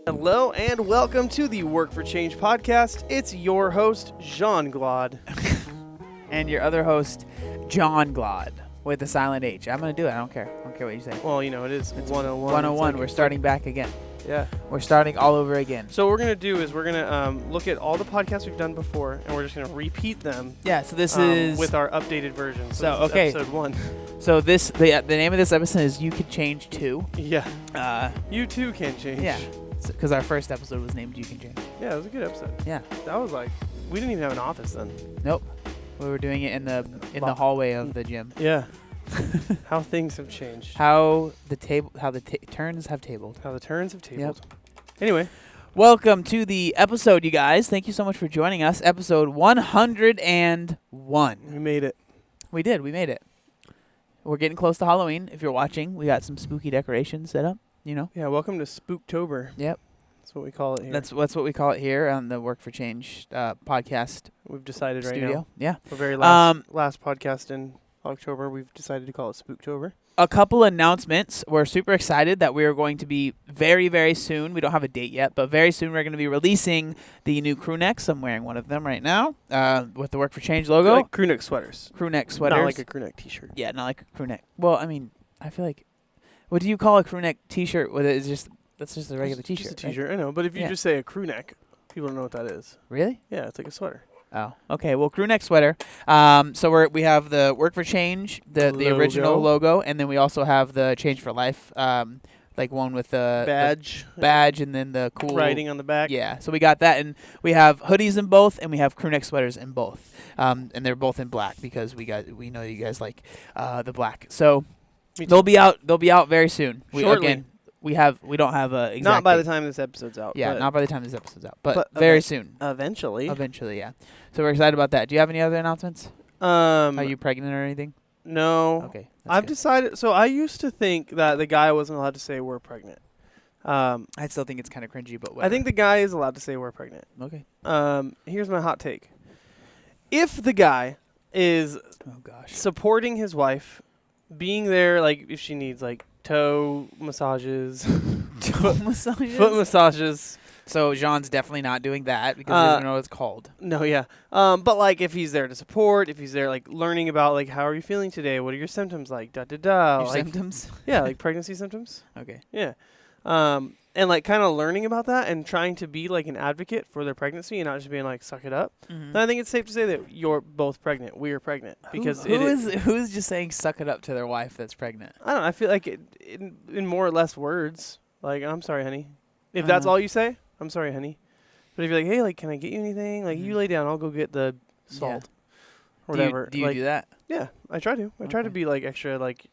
Hello and welcome to the Work for Change podcast. It's your host, Jean Glaude. And your other host, John Glaude, with the silent H. I'm going to do it. I don't care. I don't care what you say. Well, you know, it's 101. 101. Like we're starting back again. Yeah. We're starting all over again. So what we're going to do is we're going to look at all the podcasts we've done before, and we're just going to repeat them. Yeah, so this is... with our updated version. So okay. Episode 1. So this the name of this episode is You Could Change Too. Yeah. You too can change. Yeah. Because our first episode was named You Can Change. Yeah, it was a good episode. Yeah. That was like... We didn't even have an office then. Nope. We were doing it in the hallway of the gym. Yeah. How things have changed. How the turns have tabled. How the turns have tabled. Yep. Anyway. Welcome to the episode, you guys. Thank you so much for joining us. Episode 101. We made it. We did. We made it. We're getting close to Halloween. If you're watching, we got some spooky decorations set up, you know. Yeah, welcome to Spooktober. Yep. That's what we call it here. That's what we call it here on the Work for Change podcast. We've decided studio. Right now. Yeah. The very last podcast in October, we've decided to call it Spooktober. A couple announcements. We're super excited that we are going to be very, very soon. We don't have a date yet, but very soon we're going to be releasing the new crew necks. I'm wearing one of them right now with the Work for Change logo. Like crew neck sweaters. Crew neck sweaters. Not like a crew neck t-shirt. Yeah, not like a crew neck. Well, I mean, I feel like, what do you call a crew neck t-shirt? That's just a regular t-shirt. Just a t-shirt, right? I know. But if you just say a crew neck, people don't know what that is. Really? Yeah, it's like a sweater. Oh, okay. Well, crew neck sweater. So we have the Work for Change, the original logo, and then we also have the Change for Life, like one with the badge, and then the cool writing on the back. Yeah. So we got that, and we have hoodies in both, and we have crew neck sweaters in both, and they're both in black because we know you guys like the black. So they'll be out very soon. Shortly. We don't have a exact not by date. the time this episode's out. Yeah, not by the time this episode's out, but very soon. Eventually, yeah. So we're excited about that. Do you have any other announcements? Are you pregnant or anything? No. Okay. I've decided. So I used to think that the guy wasn't allowed to say we're pregnant. I still think it's kind of cringy, but whatever. I think the guy is allowed to say we're pregnant. Okay. Here's my hot take. If the guy is supporting his wife, being there, like if she needs like toe massages, foot massages. So Jean's definitely not doing that because he doesn't know what it's called. No, yeah. But like if he's there to support, if he's there like learning about like how are you feeling today? What are your symptoms like? Your symptoms? Yeah, like pregnancy symptoms. Okay. Yeah. And like kind of learning about that and trying to be like an advocate for their pregnancy and not just being like suck it up. Mm-hmm. Then I think it's safe to say that you're both pregnant. We are pregnant because who's just saying suck it up to their wife that's pregnant? I don't know. I feel like in more or less words. Like I'm sorry, honey. If that's all you say, I'm sorry, honey. But if you're like, hey, like, can I get you anything? Like, you lay down, I'll go get the salt or whatever. Do you do that? Yeah, I try to. I try to be like extra like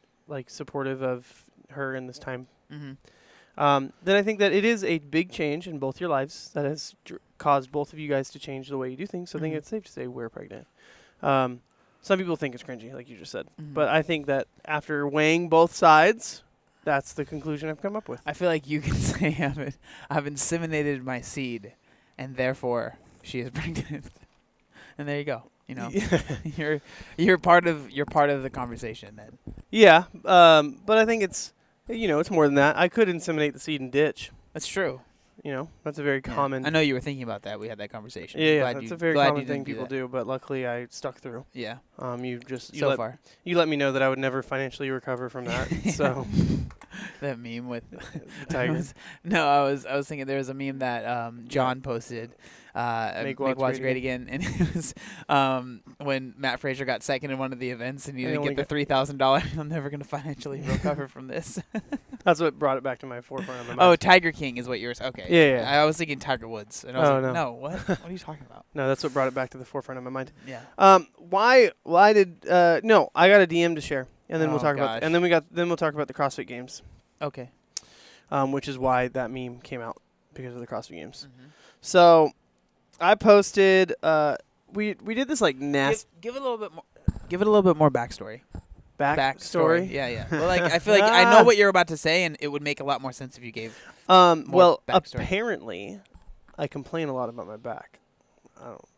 supportive of her in this time. Mm-hmm. Then I think that it is a big change in both your lives that has caused both of you guys to change the way you do things. So I think it's safe to say we're pregnant. Some people think it's cringy, like you just said. Mm-hmm. But I think that after weighing both sides, that's the conclusion I've come up with. I feel like you can say I've inseminated my seed, and therefore she is pregnant. And there you go. You know, you're part of the conversation then. Yeah, but I think it's more than that. I could inseminate the seed and ditch. That's true. You know, that's a very common. I know you were thinking about that. We had that conversation. Yeah, that's a very common thing people do. But luckily, I stuck through. Yeah. You let me know that I would never financially recover from that. So. That meme with the tiger. I was thinking there was a meme that John posted. Make Watch Great Again, and it was when Matt Frazier got second in one of the events and he didn't get the $3,000. I'm never going to financially recover from this. That's what brought it back to my forefront of my mind. Oh, Tiger King is what yours. Okay. Yeah. I was thinking Tiger Woods, and I was like, no, what? What are you talking about? No, that's what brought it back to the forefront of my mind. Yeah. Why did no? I got a DM to share, and then we'll talk about, and then we'll talk about the CrossFit Games. Okay. Which is why that meme came out because of the CrossFit Games. Mm-hmm. So. I posted. We did this like nasty. Give it a little bit more. Give it a little bit more backstory. Backstory. Yeah. Well, like I feel like I know what you're about to say, and it would make a lot more sense if you gave. Well, backstory. Apparently, I complain a lot about my back.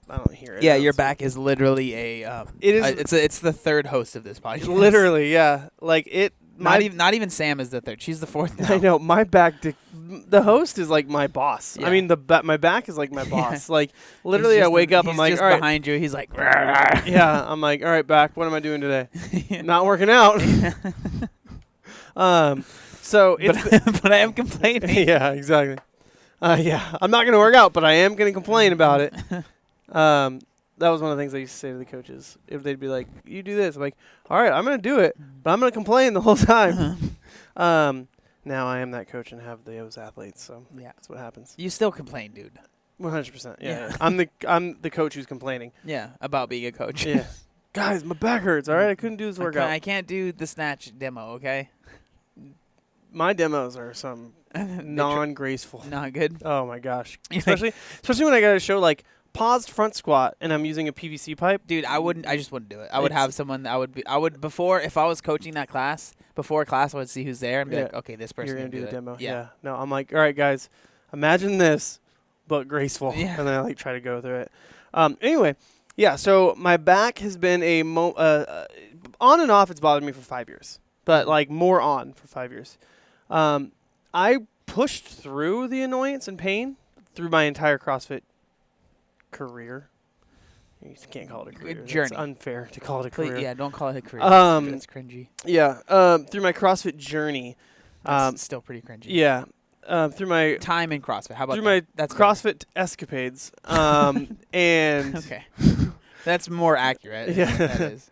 I don't hear it. Yeah, your back is literally a. It is. It's the third host of this podcast. Literally, yeah. Like it. Not even Sam is the third. She's the fourth now. I know. My back. The host is like my boss. Yeah. I mean, my back is like my boss. Like literally, I wake up. I'm like, just all right. behind you. He's like. Yeah. I'm like, all right, back. What am I doing today? Not working out. So it's. But I am complaining. Yeah. Exactly. Yeah. I'm not gonna work out, but I am gonna complain about it. That was one of the things I used to say to the coaches. If they'd be like, you do this. I'm like, all right, I'm going to do it, but I'm going to complain the whole time. Now I am that coach and have those athletes, so yeah, that's what happens. You still complain, dude. 100%. Yeah. I'm the coach who's complaining. Yeah, about being a coach. Yeah. Guys, my back hurts, all right? I couldn't do this workout. I can't do the snatch demo, okay? My demos are some non-graceful. Not good. Oh, my gosh. Especially when I got to show, like, paused front squat and I'm using a PVC pipe. Dude, I just wouldn't do it. I would have someone that before, if I was coaching that class, before class I would see who's there and be like, okay, this person You're going to to do the demo. Yeah. No, I'm like, all right, guys, imagine this, but graceful. Yeah. And then I like try to go through it. Anyway, yeah, so my back has been on and off, it's bothered me for 5 years, but like more on for 5 years. I pushed through the annoyance and pain through my entire CrossFit career. You can't call it a career. Journey. It's unfair to call it a career. Yeah, don't call it a career. It's cringy. Yeah. Through my CrossFit journey. It's still pretty cringy. Yeah. Through my time in CrossFit. How about through that? my CrossFit escapades. And okay. That's more accurate. Yeah. That is.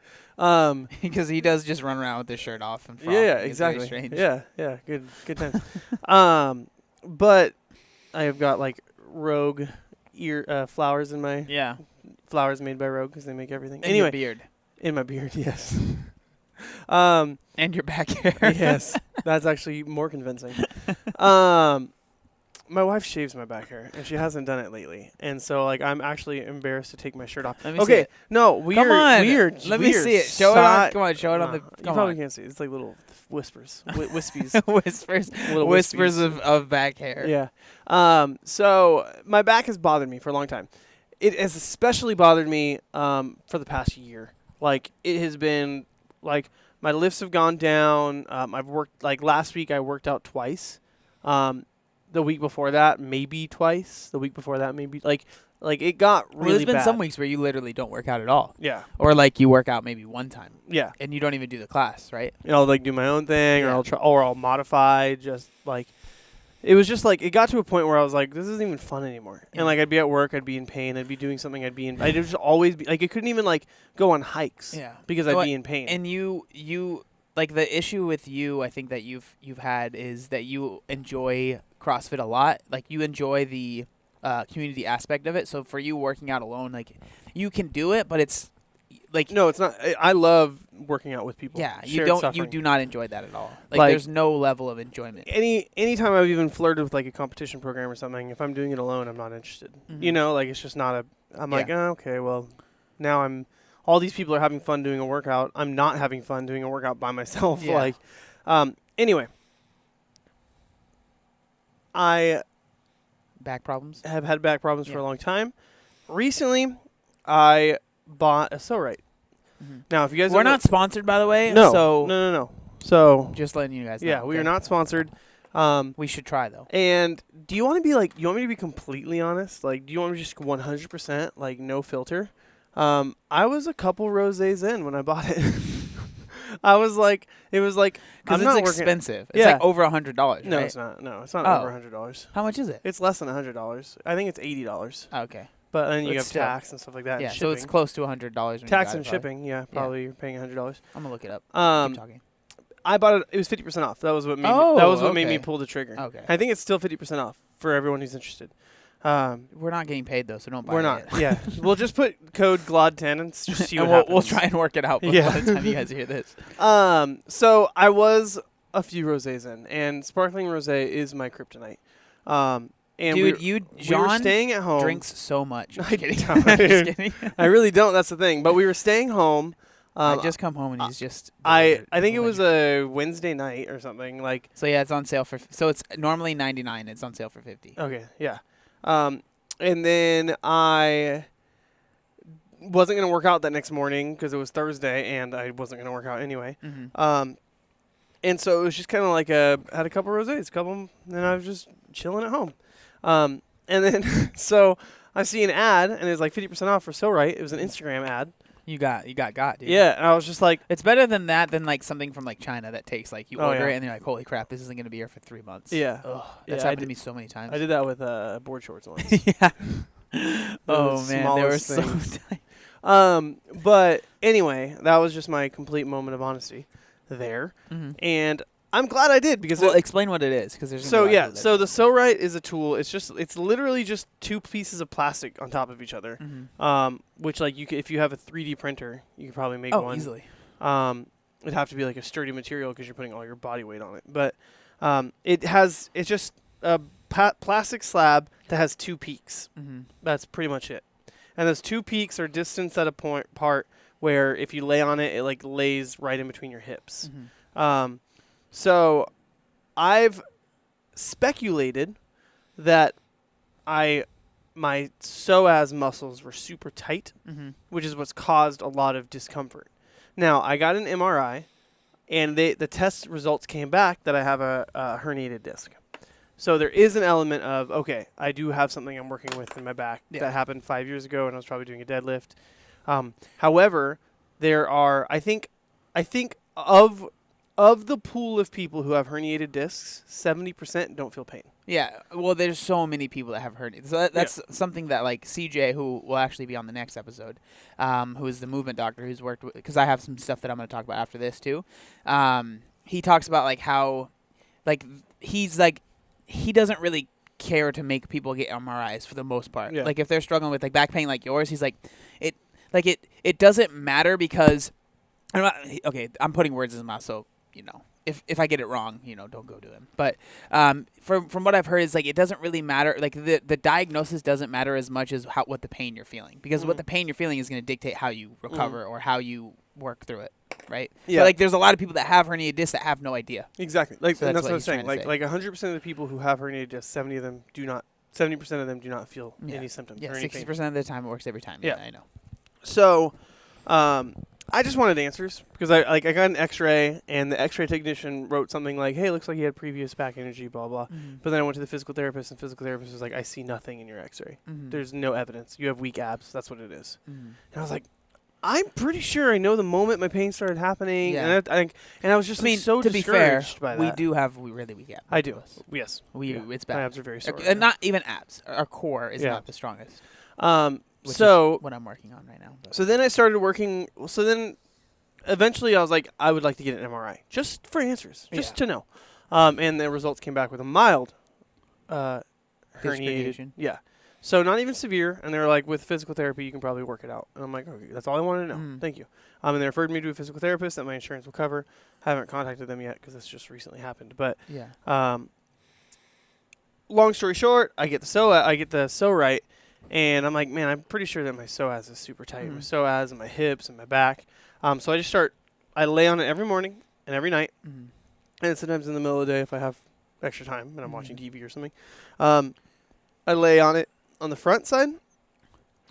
Because he does just run around with his shirt off and frolic. Yeah, It's exactly. very strange. Yeah. Good time. But I have got like Rogue flowers in my flowers made by Rogue because they make everything. Anyway, beard. In my beard, yes. And your back hair. Yes, that's actually more convincing. My wife shaves my back hair, and she hasn't done it lately, and so like I'm actually embarrassed to take my shirt off. Let me see it. No, weird. Let me see it. Show it on. Come on, show it on the. You probably can't see it. It's like little whispers, wispies, whispers of back hair. Yeah. So my back has bothered me for a long time. It has especially bothered me for the past year. Like it has been like my lifts have gone down. I've worked like last week I worked out twice. The week before that maybe twice. The week before that maybe like it got really bad. There's been some weeks where you literally don't work out at all. Yeah. Or like you work out maybe one time. Yeah. And you don't even do the class, right? And I'll like do my own thing, or I'll modify. Just like it was just like it got to a point where I was like, this isn't even fun anymore. Yeah. And like I'd be at work, I'd be in pain, I'd be doing something, I'd just always be like, I couldn't even like go on hikes. Yeah. Because I'd be in pain. And you like the issue with you, I think that you've had is that you enjoy CrossFit a lot. Like you enjoy the community aspect of it. So for you working out alone, like you can do it, but it's like no, it's not. I love working out with people. Yeah, you do not enjoy that at all. Like there's no level of enjoyment. Anytime I've even flirted with like a competition program or something, if I'm doing it alone, I'm not interested. Mm-hmm. You know, like it's just not a. I'm like, oh, okay, well, now all these people are having fun doing a workout. I'm not having fun doing a workout by myself. Yeah. Like, anyway. Back problems? Have had back problems for a long time. Recently, I bought a Sorite. Mm-hmm. Now, if you guys we're not sponsored, by the way. No. So just letting you guys know. Yeah, we are not sponsored. We should try though. And do you want to be like? You want me to be completely honest? Like, do you want me to just 100% like no filter? I was a couple rosés in when I bought it. I was like, it was like, because it's expensive. It's like over $100. No, right? it's not. No, it's not over $100. How much is it? It's less than $100. I think it's $80. Oh, okay. But then you have tax and stuff like that. Yeah, and so it's close to $100. Tax and shipping, probably you're paying $100. I'm gonna look it up. Keep talking. I bought it. It was 50% off. That was what made me pull the trigger. Okay. I think it's still 50% off for everyone who's interested. We're not geting paid though, so don't buy it. We're not. Yeah, we'll just put code Glaude10 and just see what happens. We'll try and work it out by the time you guys hear this. So I was a few rosés in, and sparkling rosé is my kryptonite. And dude, John we were staying at home. Drinks so much. I'm kidding. Just kidding. I really don't. That's the thing. But we were staying home. I just come home and he's just. I think it was a Wednesday night or something like. So yeah, it's on sale for. So it's normally $99. It's on sale for $50. Okay. Yeah. And then I wasn't going to work out that next morning because it was Thursday and I wasn't going to work out anyway. And so it was just kind of like had a couple rosés, and I was just chilling at home. And then so I see an ad and it's like 50% off for So Right. It was an Instagram ad. You got, dude. Yeah, and I was just like, it's better than that than like something from like China that takes like you order yeah. it and you're like, holy crap, this isn't gonna be here for 3 months. Yeah, that's happened to me so many times. I did that with board shorts once. Yeah. Oh man, they were so tight. But anyway, that was just my complete moment of honesty there, and I'm glad I did because explain what it is because there's so the So Right is a tool. It's literally just 2 pieces of plastic on top of each other, which like if you have a 3D printer, you could probably make one easily. It'd have to be like a sturdy material because you're putting all your body weight on it, but it's just a plastic slab that has 2 peaks. That's pretty much it, and those 2 peaks are distanced at a point apart where if you lay on it, it like lays right in between your hips. So I've speculated that my psoas muscles were super tight, which is what's caused a lot of discomfort. Now, I got an MRI, and the test results came back that I have a herniated disc. So there is an element of, okay, I do have something I'm working with in my back that happened 5 years ago, and I was probably doing a deadlift. However, there are, I think of the pool of people who have herniated discs, 70% don't feel pain. Yeah, well, there's so many people that have herniated. So that's something that, like, CJ, who will actually be on the next episode, who is the movement doctor who's worked with, because I have some stuff that I'm going to talk about after this, too. He talks about, like, how, like, he's, like, he doesn't really care to make people get MRIs for the most part. Like, if they're struggling with, like, back pain like yours, he's like, it doesn't matter because, I'm putting words in his mouth, so, you know, if I get it wrong, you know, don't go to him. But from what I've heard is like it doesn't really matter. Like the diagnosis doesn't matter as much as what the pain you're feeling, because what the pain you're feeling is going to dictate how you recover or how you work through it, right? Yeah. So, like there's a lot of people that have herniated discs that have no idea. Like, so and that's what I'm saying. Like 100% of the people who have herniated discs, 70% of them do not feel any symptoms. Yeah, 60% of the time it works every time. Yeah, I know. So, I just wanted answers because I got an X-ray and the X-ray technician wrote something like, "Hey, it looks like you had previous back energy, blah blah." But then I went to the physical therapist, and physical therapist was like, "I see nothing in your X-ray. There's no evidence. You have weak abs. That's what it is." And I was like, "I'm pretty sure I know the moment my pain started happening." Yeah. And I was just so to discouraged by that. We do have really weak abs. I do. Yes. It's bad. My abs are very sore. And not even abs. Our core is not the strongest. Which so is what I'm working on right now. But. So then I started working. So then. Eventually, I was like, I would like to get an MRI just for answers, just to know. And the results came back with a mild herniation. Yeah. So not even severe. And they were like, with physical therapy, you can probably work it out. And I'm like, okay, that's all I wanted to know. Thank you. And they referred me to a physical therapist that my insurance will cover. I haven't contacted them yet because this just recently happened. But long story short, I get the So Right, and I'm like, man, I'm pretty sure that my psoas is super tight. My psoas and my hips and my back. So I lay on it every morning and every night, and sometimes in the middle of the day if I have extra time and I'm watching TV or something. I lay on it on the front side,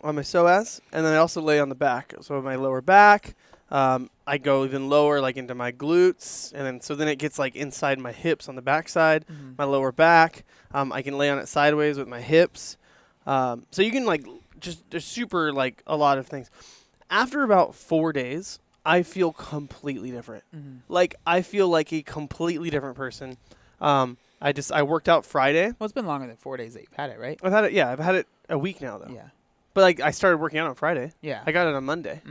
on my psoas, and then I also lay on the back. So my lower back, I go even lower, like into my glutes, and then it gets like inside my hips on the back side, my lower back. I can lay on it sideways with my hips. So you can like there's super like a lot of things. After about 4 days, I feel completely different. Like I feel like a completely different person. I worked out Friday. Well, it's been longer than 4 days that you've had it, right? I've had it a week now though. Yeah. But like I started working out on Friday. Yeah. I got it on Monday.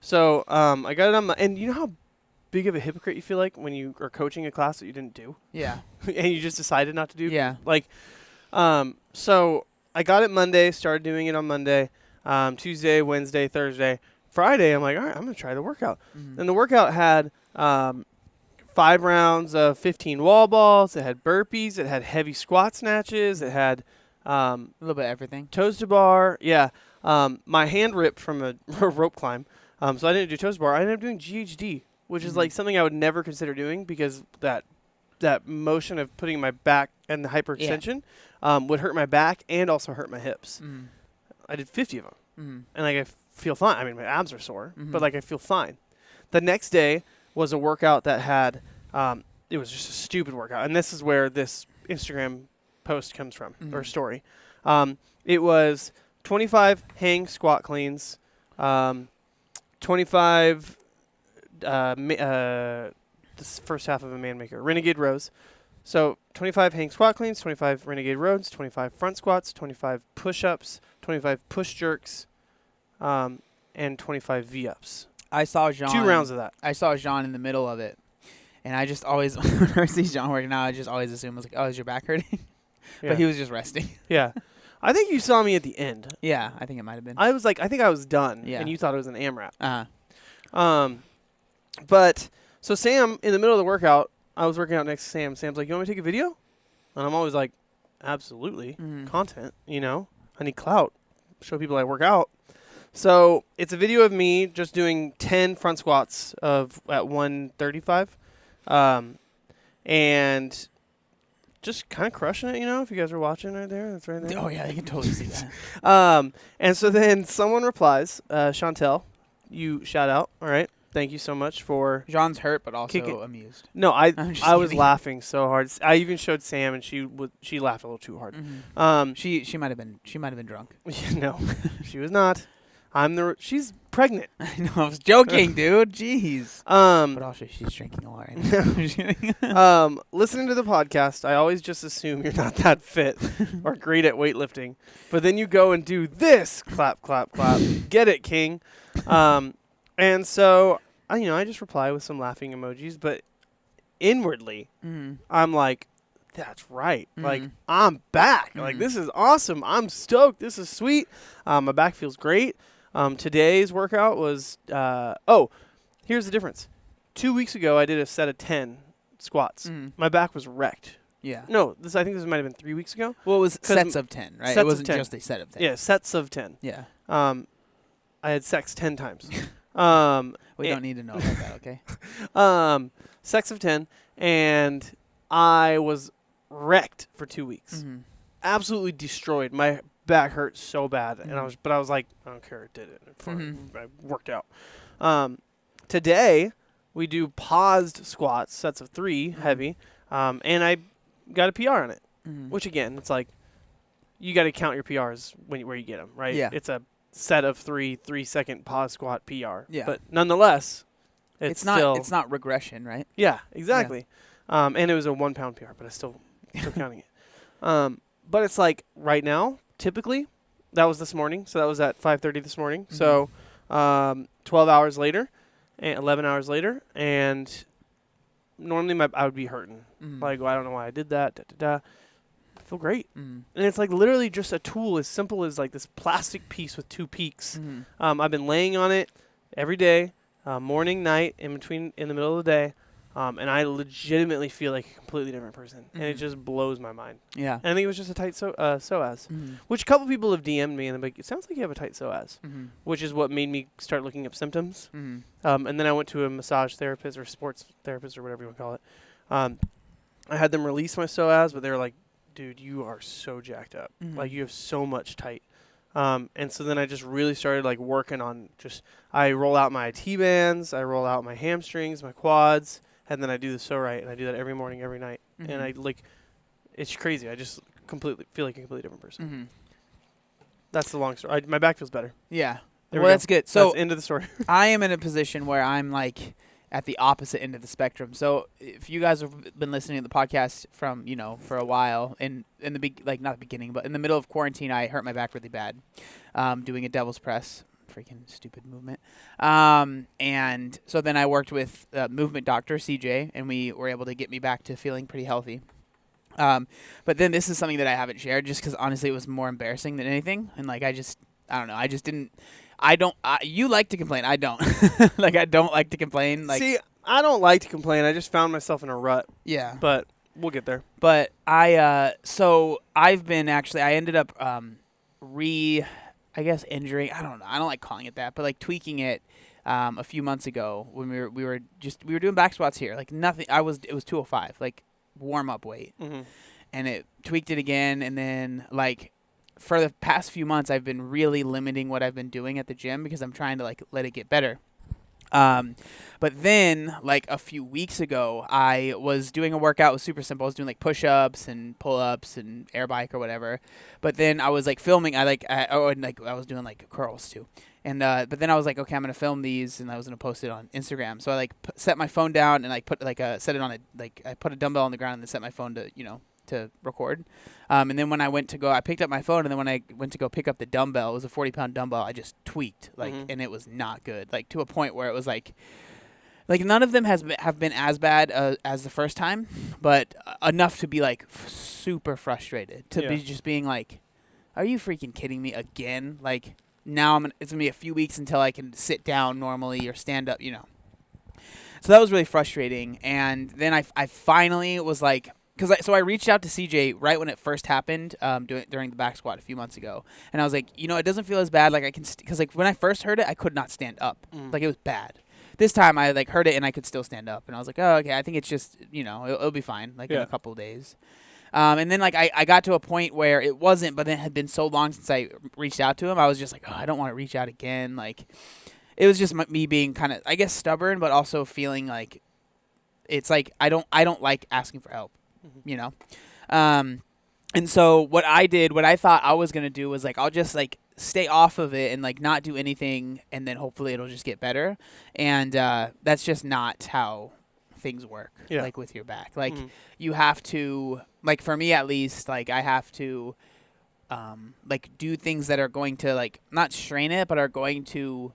So I got it on and you know how big of a hypocrite you feel like when you are coaching a class that you didn't do? Yeah. And you just decided not to do? Yeah. Like, so I got it Monday, started doing it on Monday. Tuesday, Wednesday, Thursday, Friday, I'm like, all right, I'm going to try the workout. And the workout had 5 rounds of 15 wall balls. It had burpees. It had heavy squat snatches. It had a little bit of everything. Toes to bar. Yeah. My hand ripped from a rope climb. So I didn't do toes to bar. I ended up doing GHD, which is like something I would never consider doing because that motion of putting my back and the hyperextension would hurt my back and also hurt my hips. I did 50 of them. And like I feel fine. I mean, my abs are sore, but like I feel fine. The next day was a workout that had, it was just a stupid workout. And this is where this Instagram post comes from, or story. It was 25 hang squat cleans, 25, this first half of a man maker, renegade rows. So 25 hang squat cleans, 25 renegade rows, 25 front squats, 25 push-ups, 25 push jerks, and 25 V-ups. I saw Jean. 2 rounds of that. I saw Jean in the middle of it. And I just always, when I see Jean working out, I just always assume, I was like, oh, is your back hurting? Yeah. But he was just resting. Yeah. I think you saw me at the end. Yeah, I think it might have been. I was like, I think I was done. Yeah. And you thought it was an AMRAP. Uh-huh. But, so Sam, in the middle of the workout, I was working out next to Sam. Sam's like, you want me to take a video? And I'm always like, absolutely. Content, you know? I need clout. Show people I work out. So it's a video of me just doing 10 front squats at 135. And just kind of crushing it, you know? If you guys are watching right there, that's right there. Oh, yeah, you can totally see that. And so then someone replies, Chantel, you shout out, all right? Thank you so much for... Jean's hurt, but also amused. No, I was laughing so hard. I even showed Sam, and she laughed a little too hard. She might have been drunk. No, she was not. She's pregnant. I know, I was joking, dude. Jeez. But also, she's drinking a lot right now. Listening to the podcast, I always just assume you're not that fit or great at weightlifting. But then you go and do this. Clap, clap, clap. Get it, king. And so, I just reply with some laughing emojis. But inwardly, I'm like, that's right. Like, I'm back. Like, this is awesome. I'm stoked. This is sweet. My back feels great. Today's workout was, here's the difference. 2 weeks ago, I did a set of 10 squats. My back was wrecked. Yeah. No, I think this might have been 3 weeks ago. Well, it was sets of 10, right? It wasn't just a set of 10. Yeah, sets of 10. Yeah. I had sex 10 times. We don't need to know about that, okay? Sex of 10, and I was wrecked for 2 weeks. Absolutely destroyed. My back hurt so bad, and I was like, I don't care, I did it. I worked out. Today we do paused squats, sets of 3, heavy, and I got a PR on it. Which again, it's like you got to count your PRs where you get them, right? Yeah. It's a set of 3-second pause squat PR. Yeah. But nonetheless, it's not regression, right? Yeah, exactly. Yeah. And it was a 1 pound PR, but I still counting it. But it's like right now, typically, that was this morning. So that was at 5:30 this morning. So 12 hours later, and 11 hours later, and normally I would be hurting. Like, well, I don't know why I did that. I feel great. And it's like literally just a tool as simple as like this plastic piece with 2 peaks. I've been laying on it every day, morning, night, in the middle of the day. And I legitimately feel like a completely different person. And it just blows my mind. Yeah. And I think it was just a tight psoas, which a couple people have DM'd me and they're like, it sounds like you have a tight psoas, which is what made me start looking up symptoms. And then I went to a massage therapist or sports therapist or whatever you want to call it. I had them release my psoas, but they were like, dude, you are so jacked up. Like, you have so much tight. And so then I just really started like working on I roll out my IT bands, I roll out my hamstrings, my quads, and then I do the so right, and I do that every morning, every night. And I it's crazy. I just completely feel like a completely different person. That's the long story. My back feels better. Yeah. Well, that's good. So that's the end of the story. I am in a position where I'm like at the opposite end of the spectrum. So if you guys have been listening to the podcast from, for a while, in the not the beginning, but in the middle of quarantine, I hurt my back really bad, doing a devil's press. Freaking stupid movement. And so then I worked with movement doctor CJ, and we were able to get me back to feeling pretty healthy. But then this is something that I haven't shared just because honestly it was more embarrassing than anything. And like I don't know. I just didn't. You like to complain. I don't. Like I don't like to complain. Like, see, I don't like to complain. I just found myself in a rut. Yeah. But we'll get there. But so I've been I ended up injuring. I don't know. I don't like calling it that, but like tweaking it a few months ago when we were doing back squats here. Like nothing. It was 205, like warm up weight, and it tweaked it again, and then like for the past few months, I've been really limiting what I've been doing at the gym because I'm trying to like let it get better. But then like a few weeks ago, I was doing a workout. It was super simple. I was doing like push-ups and pull-ups and air bike or whatever. But then I was like filming. I was doing like curls too. And but then I was like, okay, I'm gonna film these, and I was gonna post it on Instagram. So I like set my phone down and like put like set it on I put a dumbbell on the ground and then set my phone to record. And then when I went to go, I picked up my phone, and then when I went to go pick up the dumbbell, it was a 40-pound dumbbell. I just tweaked, and it was not good, like to a point where it was like none of them have been as bad as the first time, but enough to be like super frustrated to be just being like, are you freaking kidding me again? Like now it's gonna be a few weeks until I can sit down normally or stand up, So that was really frustrating, and then I finally was like. So I reached out to CJ right when it first happened during the back squat a few months ago. And I was like, it doesn't feel as bad. Like I can because like when I first heard it, I could not stand up. Like it was bad. This time I like heard it and I could still stand up. And I was like, oh, okay, I think it's just, it'll be fine like in a couple of days. And then like I got to a point where it wasn't, but then it had been so long since I reached out to him. I was just like, oh, I don't want to reach out again. Like it was just me being kind of, I guess, stubborn, but also feeling like it's like I don't like asking for help. And so what I thought I was going to do was like, I'll just like stay off of it and like not do anything. And then hopefully it'll just get better. And, that's just not how things work. Like with your back, like you have to, like for me at least, like I have to, like do things that are going to like not strain it, but are going to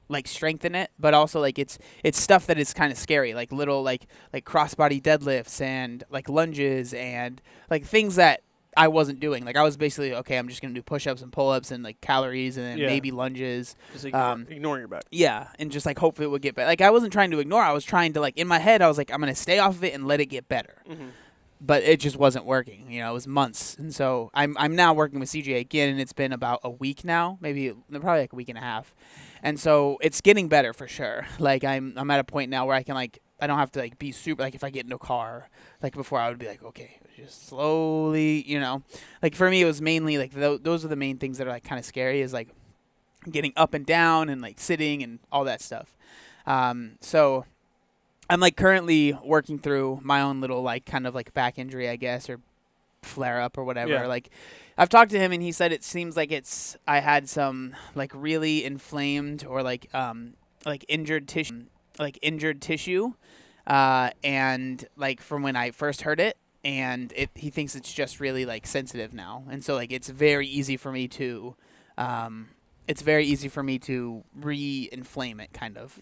like strengthen it, but also like it's stuff that is kind of scary, like little like crossbody deadlifts and like lunges and like things that I wasn't doing. Like I was basically, okay, I'm just gonna do push-ups and pull-ups and like calories and then maybe lunges. Just ignoring your back. Yeah, and just like hope it would get better. Like I wasn't trying to ignore. I was trying to like in my head, I was like, I'm gonna stay off of it and let it get better. But it just wasn't working. It was months, and so I'm now working with CJ again, and it's been about a week now, probably like a week and a half. And so it's getting better for sure. Like I'm at a point now where I can like I don't have to like be super like if I get in a car like before I would be like okay just slowly like for me it was mainly like those are the main things that are like kind of scary is like getting up and down and like sitting and all that stuff. So I'm like currently working through my own little like kind of like back injury I guess or flare up or whatever. Like I've talked to him and he said it seems like I had some like really inflamed or like injured tissue and like from when I first heard it, and he thinks it's just really like sensitive now, and so like it's very easy for me to re-inflame it kind of,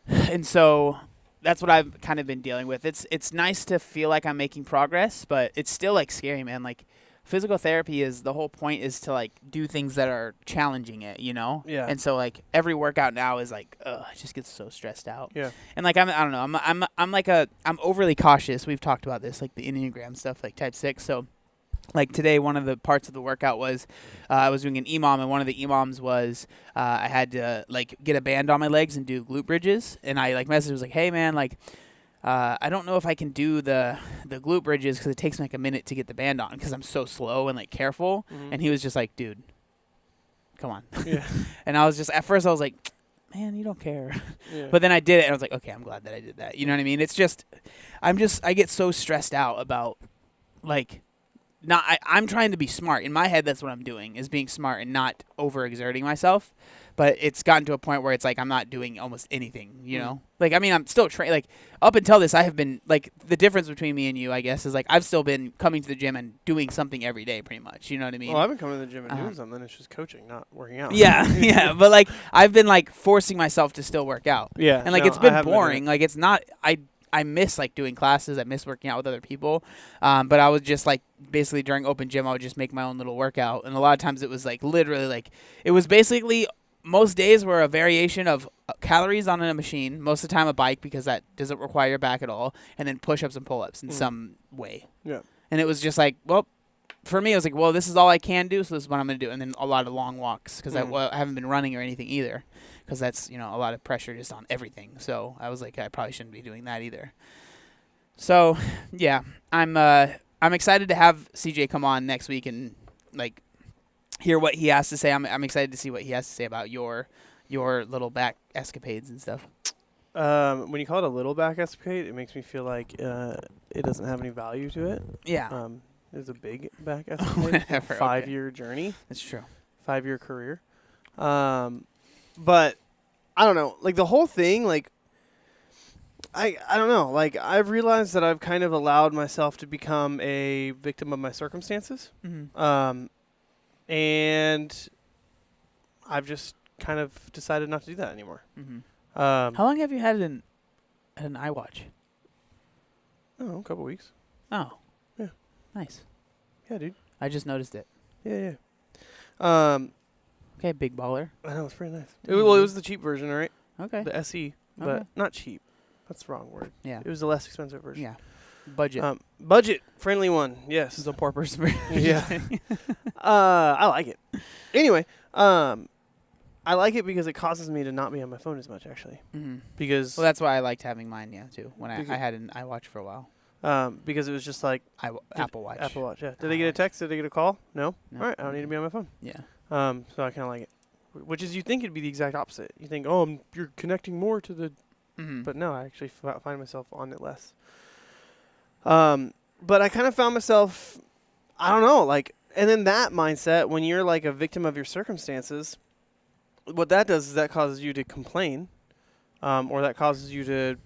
and so that's what I've kind of been dealing with. It's nice to feel like I'm making progress, but it's still like scary, man. Like physical therapy is the whole point is to like do things that are challenging it, Yeah. And so like every workout now is like, I just get so stressed out. Yeah. And like I don't know, I'm overly cautious. We've talked about this, like the Enneagram stuff, like type 6. So like today, one of the parts of the workout was I was doing an EMOM, and one of the EMOMs was I had to like get a band on my legs and do glute bridges. And I like messaged was like, hey man, like I don't know if I can do the glute bridges because it takes me like a minute to get the band on because I'm so slow and like careful. And he was just like, dude, come on. Yeah. And I was just at first I was like, man, you don't care. Yeah. But then I did it and I was like, okay, I'm glad that I did that. You know what I mean? It's just I get so stressed out about like. I'm trying to be smart. In my head, that's what I'm doing, is being smart and not overexerting myself. But it's gotten to a point where it's like I'm not doing almost anything, Like, I mean, I'm still training. Like, up until this, I have been, like, the difference between me and you, I guess, is, like, I've still been coming to the gym and doing something every day, pretty much. You know what I mean? Well, I've been coming to the gym and doing something. It's just coaching, not working out. Yeah, yeah. But, like, I've been, like, forcing myself to still work out. Yeah. And, like, it's been boring. Like, it's not I miss like doing classes. I miss working out with other people. But I was just like basically during open gym, I would just make my own little workout. And a lot of times it was like literally like it was basically most days were a variation of calories on a machine. Most of the time a bike because that doesn't require your back at all. And then push-ups and pull-ups in some way. Yeah. And it was just like, well, for me, it was like, well, this is all I can do. So this is what I'm going to do. And then a lot of long walks because I haven't been running or anything either. Because that's, a lot of pressure just on everything. So I was like, I probably shouldn't be doing that either. So, yeah, I'm excited to have CJ come on next week and like hear what he has to say. I'm excited to see what he has to say about your little back escapades and stuff. When you call it a little back escapade, it makes me feel like it doesn't have any value to it. Yeah. It was a big back escapade. A 5-year journey. That's true. 5-year career. But I don't know. Like the whole thing, like I don't know. Like I've realized that I've kind of allowed myself to become a victim of my circumstances. Mm-hmm. And I've just kind of decided not to do that anymore. Mm-hmm. How long have you had an iWatch? Oh, a couple weeks. Oh. Yeah. Nice. Yeah, dude. I just noticed it. Yeah. Okay, big baller. I know, it's pretty nice. It was the cheap version, right? Okay. The SE, but not cheap. That's the wrong word. Yeah. It was the less expensive version. Yeah. Budget. Budget friendly one. Yes. This is a poor person version. Yeah. I like it. Anyway, I like it because it causes me to not be on my phone as much, actually. Mm-hmm. Because that's why I liked having mine, too. When I had an iWatch for a while. Because it was just like Apple Watch. Apple Watch. Yeah. Did I get a text? Did I get a call? No. All right. I don't need to be on my phone. Yeah. So I kind of like it. Which is, you think it'd be the exact opposite. You think, oh, you're connecting more to the. Mm-hmm. But no, I actually find myself on it less. But I kind of found myself, I don't know, like, and then that mindset, when you're like a victim of your circumstances, what that does is that causes you to complain, or that causes you to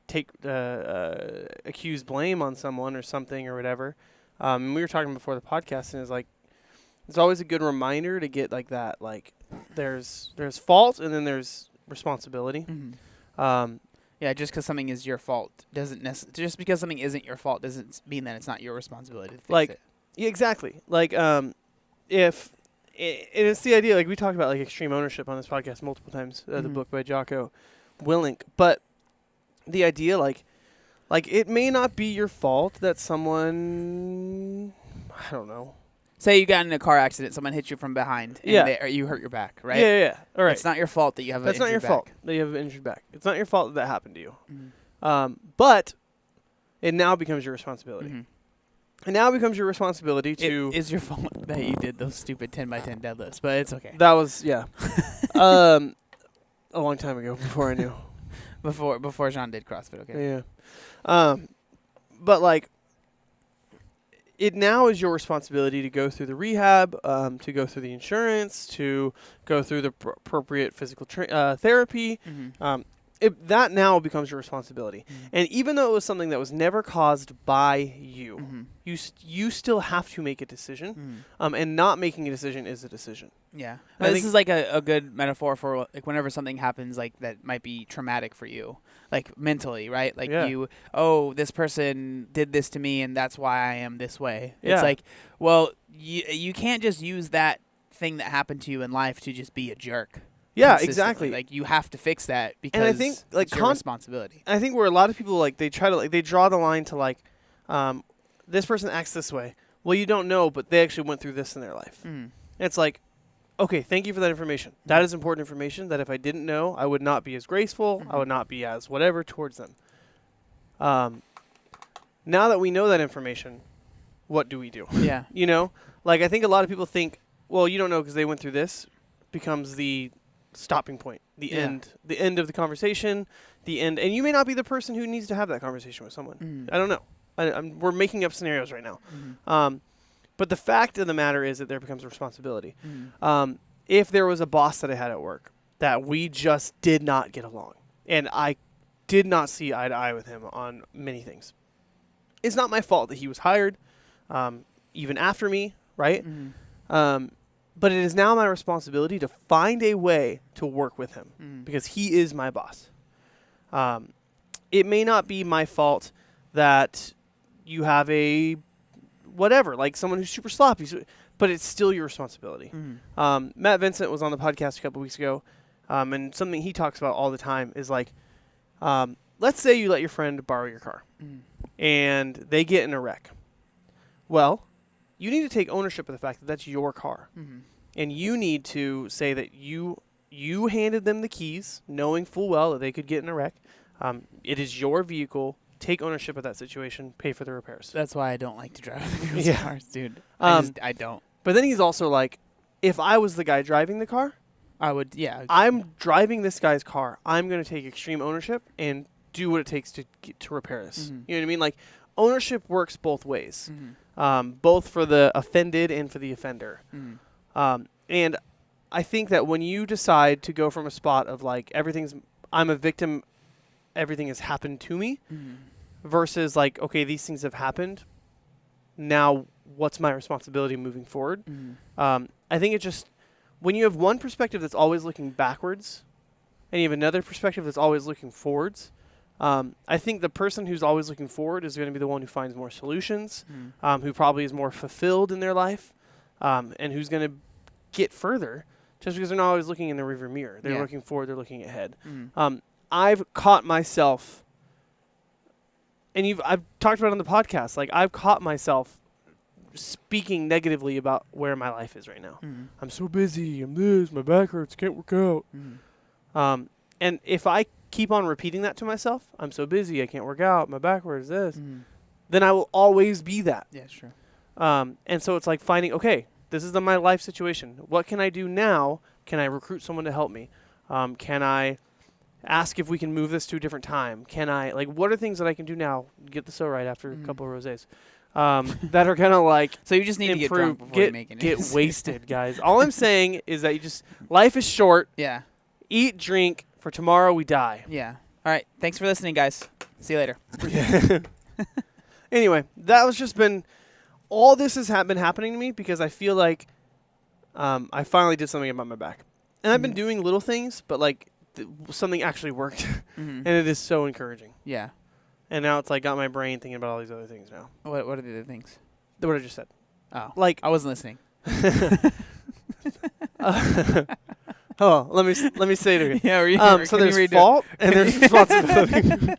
take accuse blame on someone or something or whatever. And we were talking before the podcast, and it's like, it's always a good reminder to get like that, like there's fault and then there's responsibility. Mm-hmm. Yeah, just because something is your fault just because something isn't your fault doesn't mean that it's not your responsibility to fix it. Yeah, exactly. Like, if it's the idea, like we talked about, like extreme ownership on this podcast multiple times, the book by Jocko Willink, but the idea, like it may not be your fault that someone, I don't know. Say you got in a car accident, someone hit you from behind, and or you hurt your back, right? Yeah. All right. It's not your fault that you have an injured back. That's not your fault that you have an injured back. It's not your fault that happened to you. Mm-hmm. But it now becomes your responsibility. Mm-hmm. It now becomes your responsibility to... It is your fault that you did those stupid 10x10 deadlifts, but it's okay. That was, yeah. A long time ago, before I knew. Before Jean did CrossFit, okay. Yeah. But, like, it now is your responsibility to go through the rehab, to go through the insurance, to go through the appropriate physical therapy. Mm-hmm. That now becomes your responsibility. Mm-hmm. And even though it was something that was never caused by you, mm-hmm. you still have to make a decision. Mm-hmm. And not making a decision is a decision. Yeah. This is like a good metaphor for like whenever something happens like that might be traumatic for you, like mentally, right? Like this person did this to me and that's why I am this way. Yeah. It's like, well, you can't just use that thing that happened to you in life to just be a jerk. Yeah, exactly. Like you have to fix that because and I think, like, it's your responsibility. I think where a lot of people like they try to like they draw the line to like, this person acts this way. Well, you don't know, but they actually went through this in their life. Mm. And it's like, okay, thank you for that information. Mm. That is important information that if I didn't know, I would not be as graceful. Mm-hmm. I would not be as whatever towards them. Now that we know that information, what do we do? Yeah. You know, like I think a lot of people think, well, you don't know because they went through this, becomes the stopping point, the end of the conversation, the end. And you may not be the person who needs to have that conversation with someone. Mm. I don't know. We're making up scenarios right now. Mm-hmm. But the fact of the matter is that there becomes a responsibility. Mm-hmm. If there was a boss that I had at work that we just did not get along and I did not see eye to eye with him on many things, it's not my fault that he was hired, even after me, right? Mm-hmm. But it is now my responsibility to find a way to work with him because he is my boss. It may not be my fault that you have a whatever, like someone who's super sloppy, but it's still your responsibility. Mm-hmm. Matt Vincent was on the podcast a couple weeks ago, and something he talks about all the time is like, let's say you let your friend borrow your car, and they get in a wreck. Well, you need to take ownership of the fact that that's your car. Mm-hmm. And you need to say that you handed them the keys, knowing full well that they could get in a wreck. It is your vehicle. Take ownership of that situation. Pay for the repairs. That's why I don't like to drive cars, dude. I don't. But then he's also like, if I was the guy driving the car, I would, yeah. I'm driving this guy's car. I'm going to take extreme ownership and do what it takes to repair this. Mm-hmm. You know what I mean? Like, ownership works both ways, Mm-hmm. both for the offended and for the offender. Mm-hmm. And I think that when you decide to go from a spot of like I'm a victim, everything has happened to me, versus like, okay, these things have happened. Now, what's my responsibility moving forward? I think it just, when you have one perspective that's always looking backwards, and you have another perspective that's always looking forwards, I think the person who's always looking forward is going to be the one who finds more solutions, who probably is more fulfilled in their life, and who's going to get further, just because they're not always looking in the rearview mirror. They're looking forward. They're looking ahead. I've caught myself, and I've talked about it on the podcast, like I've caught myself speaking negatively about where my life is right now. I'm so busy. I'm this. My back hurts. Can't work out. And if I keep on repeating that to myself, I'm so busy. I can't work out. My back hurts. This. Then I will always be that. Yeah, sure. And so it's like finding, okay, this is my life situation. What can I do now? Can I recruit someone to help me? Can I ask if we can move this to a different time? Can I, like, what are things that I can do now? Get the so right after a couple of rosés. That are gonna like, so you just need improve, to get drunk before you make it. Get wasted, guys. All I'm saying is that life is short. Yeah. Eat, drink, for tomorrow we die. Yeah. All right. Thanks for listening, guys. See you later. Anyway, that was just been, all this has been happening to me because I feel like I finally did something about my back. And I've been doing little things, but like something actually worked. And it is so encouraging. Yeah. And now it's like got my brain thinking about all these other things now. What are the other things? What I just said. Oh. Like, I wasn't listening. Oh, let me say it again. Yeah, so there's fault and there's responsibility.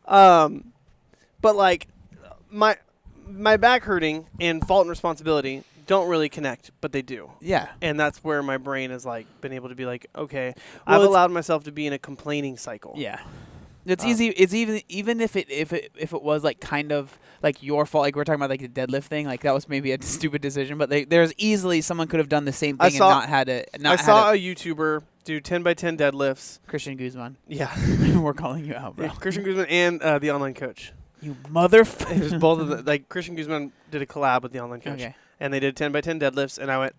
But like my back hurting and fault and responsibility don't really connect, but they do. Yeah. And that's where my brain has like been able to be like, okay, I've allowed myself to be in a complaining cycle. Yeah. It's easy. It's even if it was like kind of like your fault, like we're talking about like the deadlift thing, like that was maybe a stupid decision, but there's easily someone could have done the same thing and not had it. I saw a YouTuber do 10x10 deadlifts. Christian Guzman. Yeah, we're calling you out, bro. Yeah, Christian Guzman and the online coach. You motherfucker. It was both of the, like Christian Guzman did a collab with the online coach, and they did 10x10 deadlifts, and I went,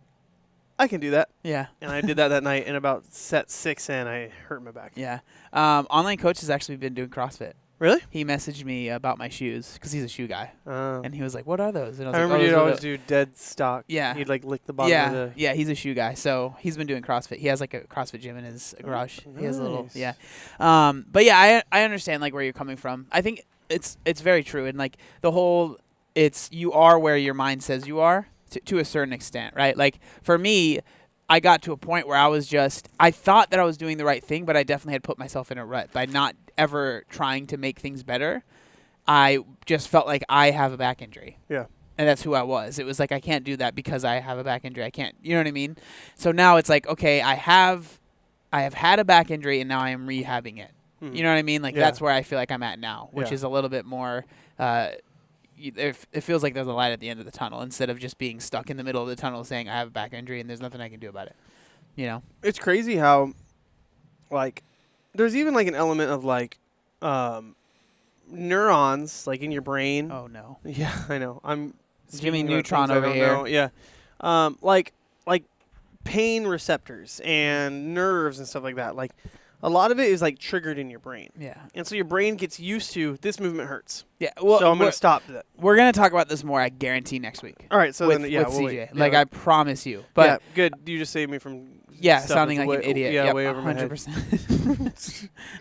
I can do that. Yeah. And I did that night, and about set 6 in, I hurt my back. Yeah. Online coach has actually been doing CrossFit. Really? He messaged me about my shoes because he's a shoe guy. And he was like, what are those? And I remember you'd always do dead stock. Yeah. He'd like lick the bottom of the... Yeah, he's a shoe guy. So he's been doing CrossFit. He has like a CrossFit gym in his garage. Nice. He has a little... Yeah. But yeah, I understand like where you're coming from. I think it's very true. And like the whole... you are where your mind says you are to a certain extent, right? Like for me... I got to a point where I thought that I was doing the right thing, but I definitely had put myself in a rut by not ever trying to make things better. I just felt like I have a back injury. Yeah. And that's who I was. It was like, I can't do that because I have a back injury. I can't, you know what I mean? So now it's like, okay, I have had a back injury and now I am rehabbing it. Mm-hmm. You know what I mean? Like that's where I feel like I'm at now, which is a little bit more, it feels like there's a light at the end of the tunnel instead of just being stuck in the middle of the tunnel saying I have a back injury and there's nothing I can do about it. You know? It's crazy how, like, there's even, like, an element of, like, neurons, like, in your brain. Oh, no. Yeah, I know. I'm Jimmy Neutron over here. Know. Yeah. Like pain receptors and nerves and stuff like that. Like, a lot of it is like triggered in your brain. Yeah. And so your brain gets used to this movement hurts. Yeah. Well, so I'm going to stop that. We're going to talk about this more, I guarantee, next week. All right. So with, then, yeah, with CJ. Like, I promise you. But yeah, good. You just saved me from sounding like an idiot. Yeah, way over 100%.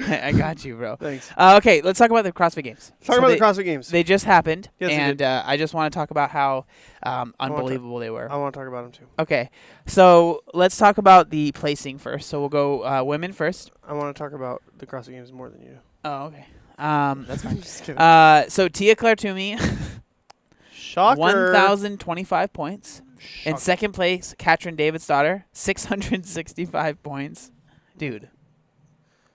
my head. I got you, bro. Thanks. Okay, let's talk about the CrossFit Games. Talk about the CrossFit Games. They just happened, yes, and I just want to talk about how unbelievable they were. I want to talk about them, too. Okay, so let's talk about the placing first. So we'll go women first. I want to talk about the CrossFit Games more than you. Oh, okay. That's fine. Just kidding. So Tia Claire Toomey, Shocker. 1,025 points. Shocker. In second place, Katrin Davidsdottir, 665 points. Dude.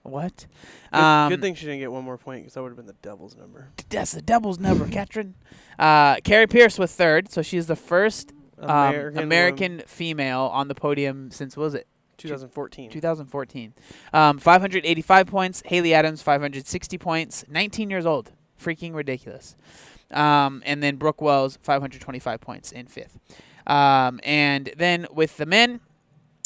What? Good thing she didn't get one more point because that would have been the devil's number. That's the devil's number, Katrin. Carrie Pierce was third, so she's the first American female on the podium since, what was it? 2014. 2014. 585 points. Haley Adams, 560 points. 19 years old. Freaking ridiculous. And then Brooke Wells, 525 points in fifth. And then with the men,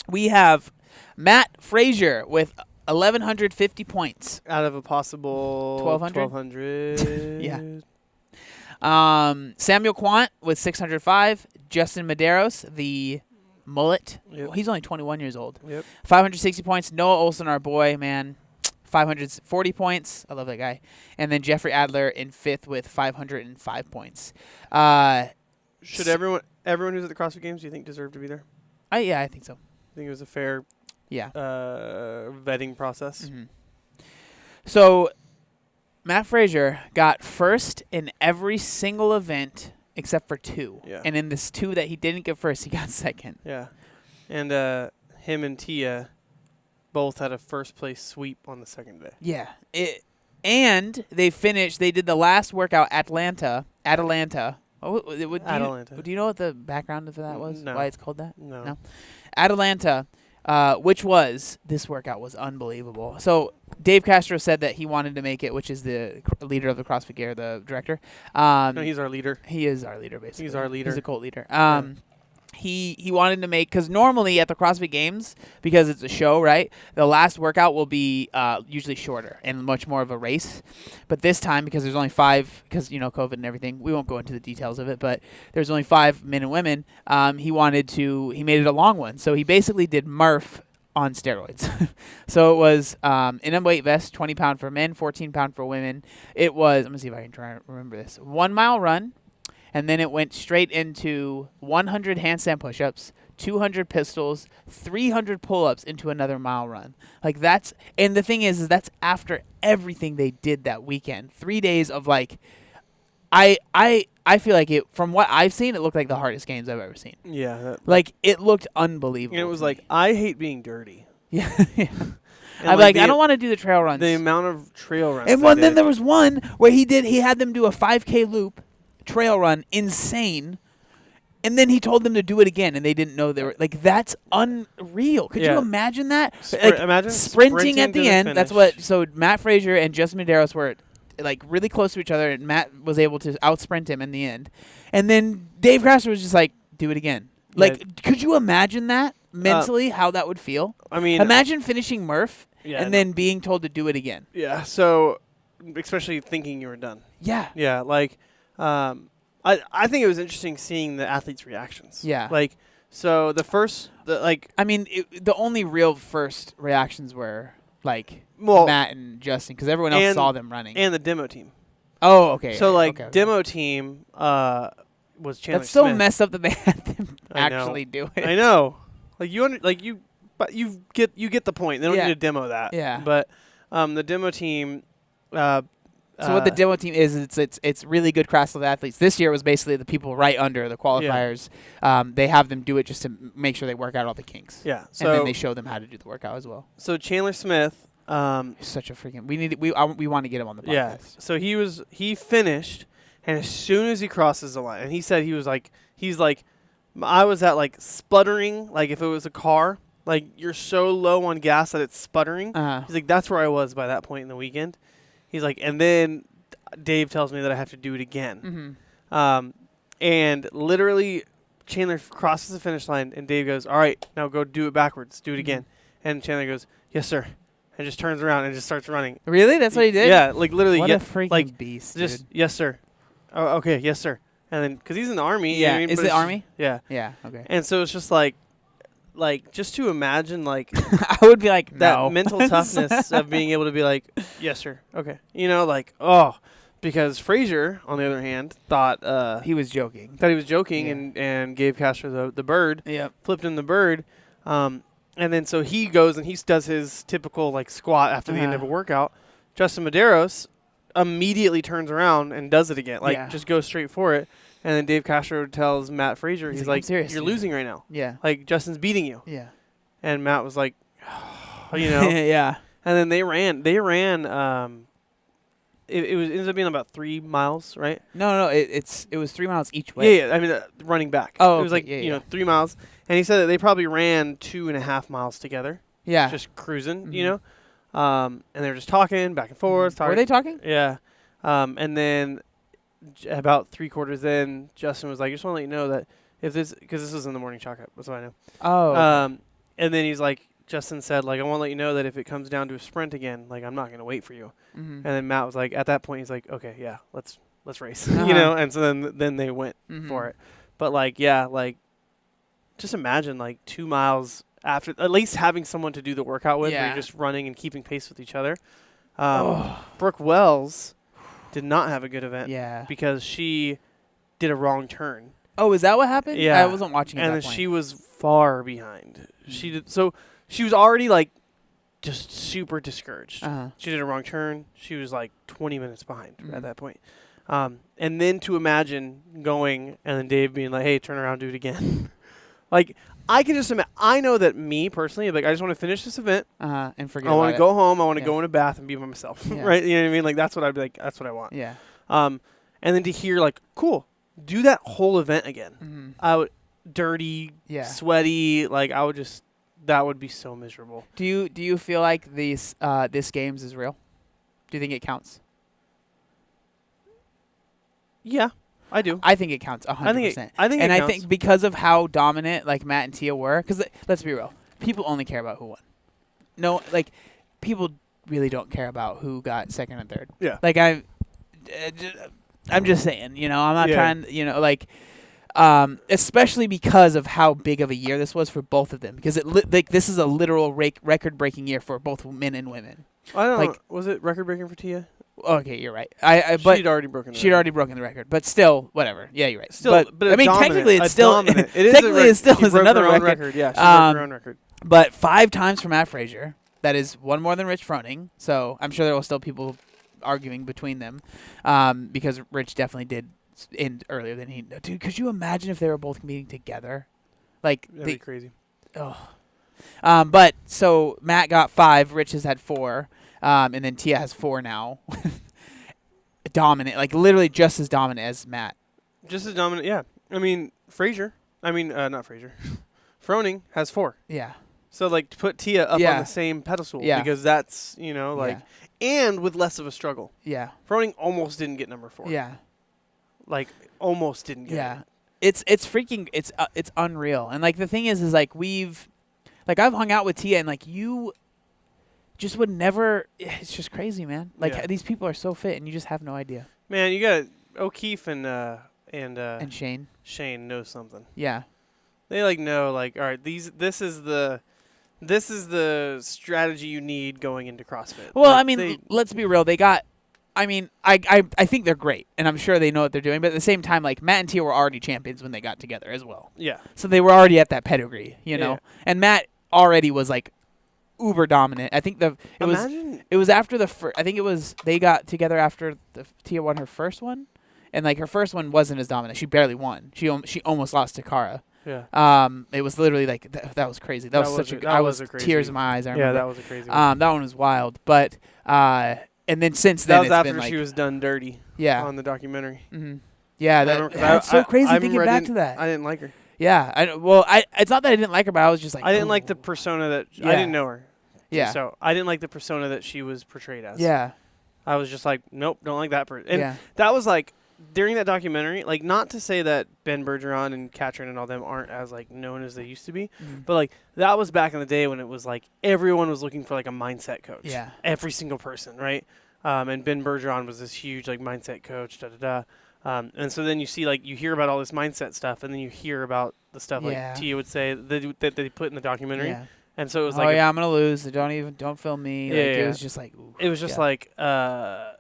we have Matt Frazier with 1,150 points. Out of a possible 1,200. Yeah. Samuel Quant with 605. Justin Medeiros, the mullet. Yep. He's only 21 years old. Yep. 560 points. Noah Olson, our boy, man. 540 points. I love that guy. And then Jeffrey Adler in fifth with 505 points. Should everyone who's at the CrossFit Games, do you think, deserve to be there? Yeah, I think so. I think it was a fair vetting process. Mm-hmm. So Matt Frazier got first in every single event except for two. Yeah. And in this two that he didn't get first, he got second. Yeah. And him and Tia both had a first place sweep on the second day. Yeah. And they did the last workout, Atlanta. Do you know what the background for that was? No. Why it's called that? No. Atlanta, this workout was unbelievable. So Dave Castro said that he wanted to make it, which is the leader of the CrossFit Gear, the director. No, he's our leader. He is our leader, basically. He's our leader. He's a cult leader. He wanted to make, because normally at the CrossFit Games, because it's a show, right, the last workout will be usually shorter and much more of a race. But this time, because there's only 5, because, COVID and everything, we won't go into the details of it, but there's only 5 men and women, he made it a long one. So he basically did Murph on steroids. So it was in a weight vest, 20 pound for men, 14 pound for women. It was, let me see if I can try to remember this, 1 mile run. And then it went straight into 100 handstand push-ups, 200 pistols, 300 pull-ups into another mile run. Like and the thing is that's after everything they did that weekend. 3 days of I feel like from what I've seen, it looked like the hardest games I've ever seen. Yeah. It looked unbelievable. And it was I hate being dirty. Yeah. I'm I don't want to do the trail runs. The amount of trail runs. And then there was one where he had them do a 5K loop. Trail run, insane, and then he told them to do it again, and they didn't know they were that's unreal. Could you imagine that? Imagine sprinting at the end. That's what. So Matt Frazier and Justin Medeiros were really close to each other, and Matt was able to outsprint him in the end. And then Dave Castro was just do it again. Could you imagine that mentally? How that would feel? I mean, imagine finishing Murph and then being told to do it again. Yeah. So, especially thinking you were done. Yeah. Yeah. I think it was interesting seeing the athletes' reactions. Yeah. So the only real first reactions were Matt and Justin, because everyone else saw them running. And the demo team. Oh, okay. So demo team was Chandler That's so Smith. messed up that they had them actually do it. I know. But you get the point. They don't need to demo that. Yeah. But the demo team. So what the demo team is, it's really good CrossFit athletes. This year was basically the people right under the qualifiers. Yeah. They have them do it just to make sure they work out all the kinks. Yeah. So and then they show them how to do the workout as well. So Chandler Smith, such a freaking. We want to get him on the podcast. Yeah. So he finished, and as soon as he crosses the line, and he said he's I was at sputtering, if it was a car, you're so low on gas that it's sputtering. He's that's where I was by that point in the weekend. He's and then Dave tells me that I have to do it again. Mm-hmm. And literally Chandler crosses the finish line, and Dave goes, all right, now go do it backwards. Do it again. And Chandler goes, yes, sir. And just turns around and just starts running. Really? That's what he did? Yeah, literally. What a freaking beast, just, dude. Yes, sir. Oh, okay, yes, sir. And then, because he's in the Army. Yeah, is it Army? Yeah. Yeah, okay. And so it's just just to imagine, I would be no. That mental toughness of being able to be yes, sir. Okay. Because Frazier, on the other hand, thought he was joking. And gave Castro the bird. Yep. Flipped him the bird. And then so he goes and he does his typical squat after the end of a workout. Justin Medeiros immediately turns around and does it again. Just goes straight for it. And then Dave Castro tells Matt Frazier, he's serious, you're losing right now. Yeah. Justin's beating you. Yeah. And Matt was Yeah. And then they ran. It ended up being about 3 miles, right? No, it was 3 miles each way. Yeah. I mean, running back. Oh, it was like 3 miles, and he said that they probably ran 2.5 miles together. Yeah, just cruising, you know. And they were just talking back and forth. Were they talking? Yeah. And then about 3/4 in, Justin was like, "I just want to let you know that if this, because this was in the morning chalk up, that's what I know." Oh. Okay. And then he's like, Justin said, like, "I want to let you know that if it comes down to a sprint again, like, I'm not going to wait for you." And then Matt was like, at that point, he's like, "Okay, yeah, let's race," you know. And so then they went for it. But like, yeah, like, just imagine like 2 miles after at least having someone to do the workout with, where you're just running and keeping pace with each other. Brooke Wells did not have a good event. Yeah. Because she did a wrong turn. Oh, is that what happened? Yeah. I wasn't watching at that point. And she was far behind. She was already like just super discouraged. She did a wrong turn. She was like 20 minutes behind at that point. And then to imagine going and then Dave being like, "Hey, turn around, do it again." Like, I can just imagine. I know that me personally, like, I just want to finish this event. And forget I want to go home. I want to Yeah. go in a bath and be by myself. Right? You know what I mean? Like, that's what I'd be like, that's what I want. Yeah. And then to hear, like, cool, do that whole event again. I would, dirty, sweaty, like, I would just, that would be so miserable. Do you feel like this games is real? Do you think it counts? Yeah. I do. I think it counts 100%. I think and it I counts. think because of how dominant like Matt and Tia were, because let's be real, people only care about who won. No, like people really don't care about who got second and third. Yeah. Like I'm just saying, you know, I'm not trying, you know, like, especially because of how big of a year this was for both of them, because like this is a literal record-breaking year for both men and women. I don't know. Was it record-breaking for Tia? Okay, you're right. But she'd already broken. She'd already broken the record, but still, whatever. Yeah, you're right. Still, but I mean, technically, it's still dominant. technically it still is another record. Yeah, she broke her own record. But 5 times for Matt Frazier. That is one more than Rich Froning. So I'm sure there will still people arguing between them, because Rich definitely did end earlier than he. Dude, could you imagine if they were both meeting together? Like, that'd be crazy. Oh. But so Matt got 5. Rich has had 4. And then Tia has 4 now. Dominant, like literally just as dominant as Matt. Just as dominant, yeah. I mean, not Frazier. Froning has 4. Yeah. So, like, to put Tia up on the same pedestal, because that's, you know, like, and with less of a struggle. Yeah. Froning almost didn't get number 4. Yeah. Like, almost didn't get it. It's freaking, it's unreal. And, like, the thing is like, I've hung out with Tia, and, like, you just would never, it's just crazy, man. Like, these people are so fit, and you just have no idea. Man, you got O'Keefe and Shane. Shane knows something. Yeah. They, like, know, like, all right, this is the strategy you need going into CrossFit. Well, like, I mean, let's be real. They got, I mean, I think they're great, and I'm sure they know what they're doing. But at the same time, like, Matt and Tia were already champions when they got together as well. Yeah. So they were already at that pedigree, you know. And Matt already was like uber dominant. I think it was after the first. I think it was they got together after Tia won her first one, and like her first one wasn't as dominant. She barely won. She almost lost to Cara. Yeah. It was literally like that was crazy. That was such a I was tears in my eyes. I remember. Yeah, that was a crazy one. That one was wild. But and then since then that was it's after been, like, she was done dirty. Yeah. On the documentary. Mm-hmm. Yeah, that's so crazy thinking back to that. I didn't like her. Yeah, it's not that I didn't like her, but I was just like, I didn't like the persona that I didn't know her. Yeah. So I didn't like the persona that she was portrayed as. Yeah. I was just like, nope, don't like that person. And that was like during that documentary, like, not to say that Ben Bergeron and Katrin and all them aren't as like known as they used to be, but like that was back in the day when it was like everyone was looking for like a mindset coach. Yeah. Every single person, right? And Ben Bergeron was this huge like mindset coach. And so then you see, like, you hear about all this mindset stuff, and then you hear about the stuff like Tia would say that they put in the documentary. Yeah. And so it was like, I'm gonna lose. Don't film me. Like, it was just like, ooh, it was just like, I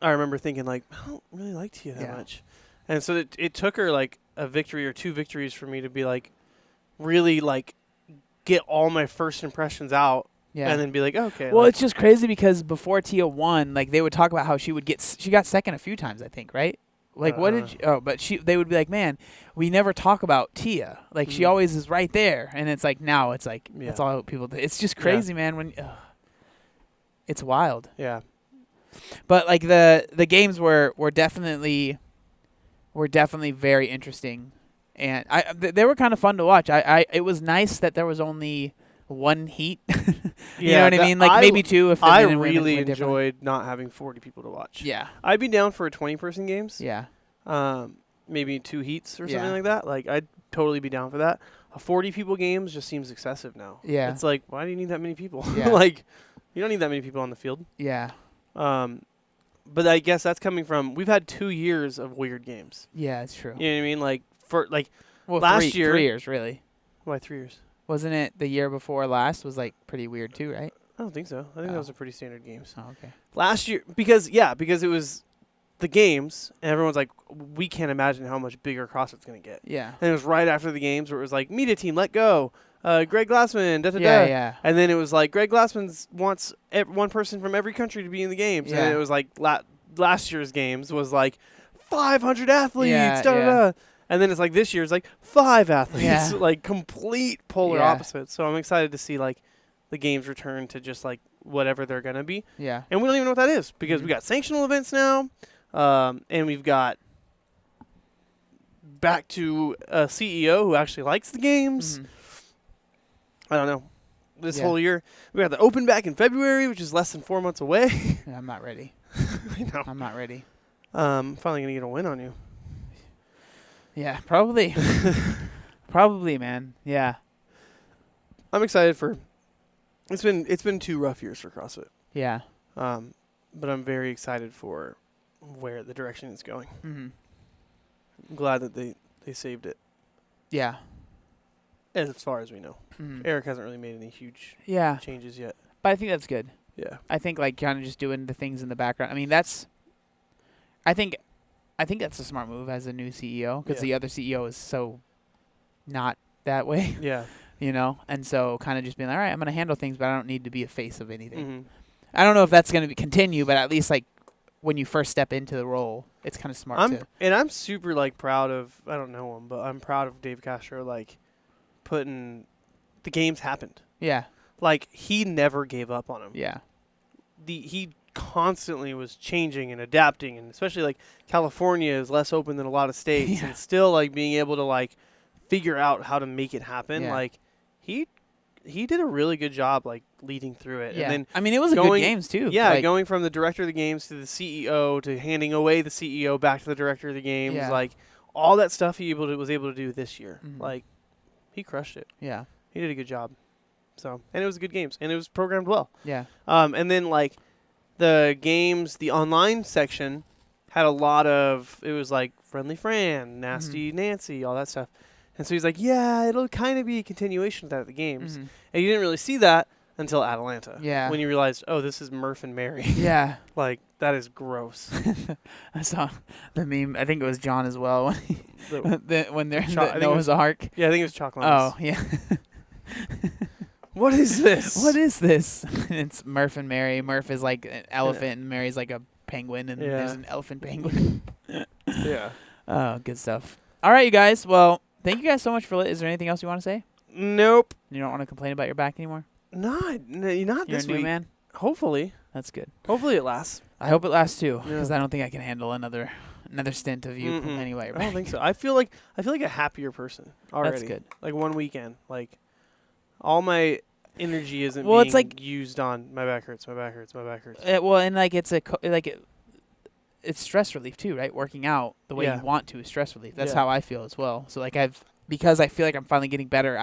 remember thinking like, I don't really like Tia that much. And so it took her like a victory or 2 victories for me to be like, really like, get all my first impressions out. Yeah. And then be like, okay. Well, it's just crazy because before Tia won, like, they would talk about how she got second a few times, I think, right? Like, what did they would be like, man, we never talk about Tia. Like, she always is right there. And it's like, now it's like, that's all people do. It's just crazy, man. It's wild. Yeah. But like the games were definitely very interesting, and they were kind of fun to watch. It was nice that there was only one heat. You know what I mean? Like maybe two if I really enjoyed not having 40 people to watch. Yeah. I'd be down for a 20-person games. Yeah. Maybe 2 heats or something like that. Like I'd totally be down for that. A 40 people games just seems excessive now. Yeah. It's like, why do you need that many people? Yeah. Like, you don't need that many people on the field. Yeah. But I guess that's coming from, we've had 2 years of weird games. Yeah, it's true. You know what I mean? Like Well, last year. 3 years, really. Why 3 years? Wasn't it the year before last was like pretty weird too, right? I don't think so. I think those are pretty standard games. Oh, okay. Last year, because it was the games, and everyone's like, we can't imagine how much bigger CrossFit's going to get. Yeah. And it was right after the games where it was like, media team, let go. Greg Glassman, da-da-da. Yeah. And then it was like, Greg Glassman wants one person from every country to be in the games. Yeah. And it was like, last year's games was like, 500 athletes, da-da-da. Yeah. And then it's like this year's like 5 athletes, Yeah. like complete polar opposites. So I'm excited to see like the games return to just like whatever they're going to be. Yeah. And we don't even know what that is because we got sanctional events now. And we've got back to a CEO who actually likes the games. Mm-hmm. I don't know. This whole year. We got the Open back in February, which is less than 4 months away. Yeah, I'm not ready. I know. I'm not ready. Finally going to get a win on you. Yeah, probably. Probably, man. Yeah. I'm excited for. It's been 2 rough years for CrossFit. Yeah. But I'm very excited for where the direction is going. Mm-hmm. I'm glad that they saved it. Yeah. As far as we know. Mm-hmm. Eric hasn't really made any huge changes yet. But I think that's good. Yeah. I think like kind of just doing the things in the background. I mean, I think that's a smart move as a new CEO because the other CEO is so not that way. Yeah. You know, and so kind of just being like, all right, I'm going to handle things, but I don't need to be a face of anything. Mm-hmm. I don't know if that's going to continue, but at least like when you first step into the role, it's kind of smart too. And I'm super like proud of, I don't know him, but I'm proud of Dave Castro like putting the games happened. Yeah. Like he never gave up on him. Yeah. He constantly was changing and adapting, and especially like California is less open than a lot of states and still like being able to like figure out how to make it happen. Yeah. Like he did a really good job like leading through it. Yeah. And then I mean, it was a good games too. Yeah, like, going from the director of the games to the CEO to handing away the CEO back to the director of the games, like all that stuff he was able to do this year. Mm-hmm. Like he crushed it. Yeah. He did a good job. So, and it was good games and it was programmed well. Yeah. And then like the games, the online section had a lot of, it was like Friendly Fran, Nasty Nancy, all that stuff. And so he's like, yeah, it'll kind of be a continuation of that at the games. Mm-hmm. And you didn't really see that until Atlanta. Yeah. When you realized, oh, this is Murph and Mary. Yeah. Like, that is gross. I saw the meme. I think it was John as well when they're in the Noah's Ark. Yeah, I think it was Chocolate. Oh, yeah. What is this? What is this? It's Murph and Mary. Murph is like an elephant and Mary's like a penguin and there's an elephant penguin. Yeah. Oh, good stuff. All right, you guys. Well, thank you guys so much for Is there anything else you want to say? Nope. You don't want to complain about your back anymore? Not You're this a new week. man? Hopefully. That's good. Hopefully it lasts. I hope it lasts too, because Yeah. I don't think I can handle another stint of you complaining about your back. I don't think so. I feel like a happier person already. That's good. Like one weekend, like all my energy isn't Well, being it's like used on my back hurts, my back hurts, my back hurts. Well, and like it's it's stress relief too, right? Working out the way you want to is stress relief. That's how I feel as well. So like because I feel like I'm finally getting better,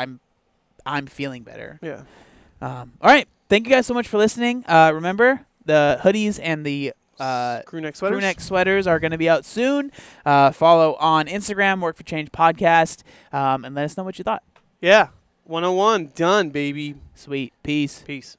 I'm feeling better. Yeah. All right. Thank you guys so much for listening. Remember, the hoodies and the crew neck sweaters are going to be out soon. Follow on Instagram, Work for Change Podcast, and let us know what you thought. Yeah. 101 done, baby. Sweet. Peace. Peace.